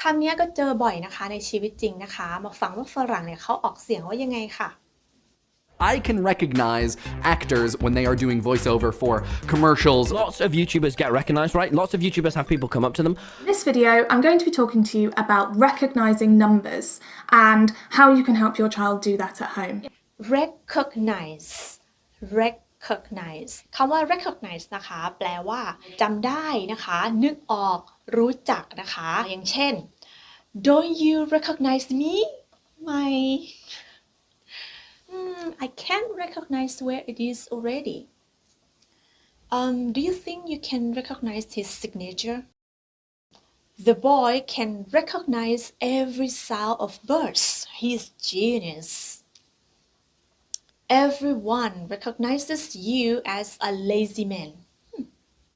คำนี้ก็เจอบ่อยนะคะในชีวิตจริงนะคะมาฟังว่าฝรั่งเนี่ยเขาออกเสียงว่ายังไงค่ะ I can recognize actors when they are doing voiceover for commercials. Lots of YouTubers get recognized, right? Lots of YouTubers have people come up to them. In this video, I'm going to be talking to you about recognizing numbers and how you can help your child do that at home. recognize คำว่า recognize นะคะแปลว่าจำได้นะคะนึกออกรู้จักนะคะอย่างเช่น Don't you recognize me? I can't recognize where it is already. Do you think you can recognize his signature? The boy can recognize every sound of birds. He's genius. Everyone recognizes you as a lazy man.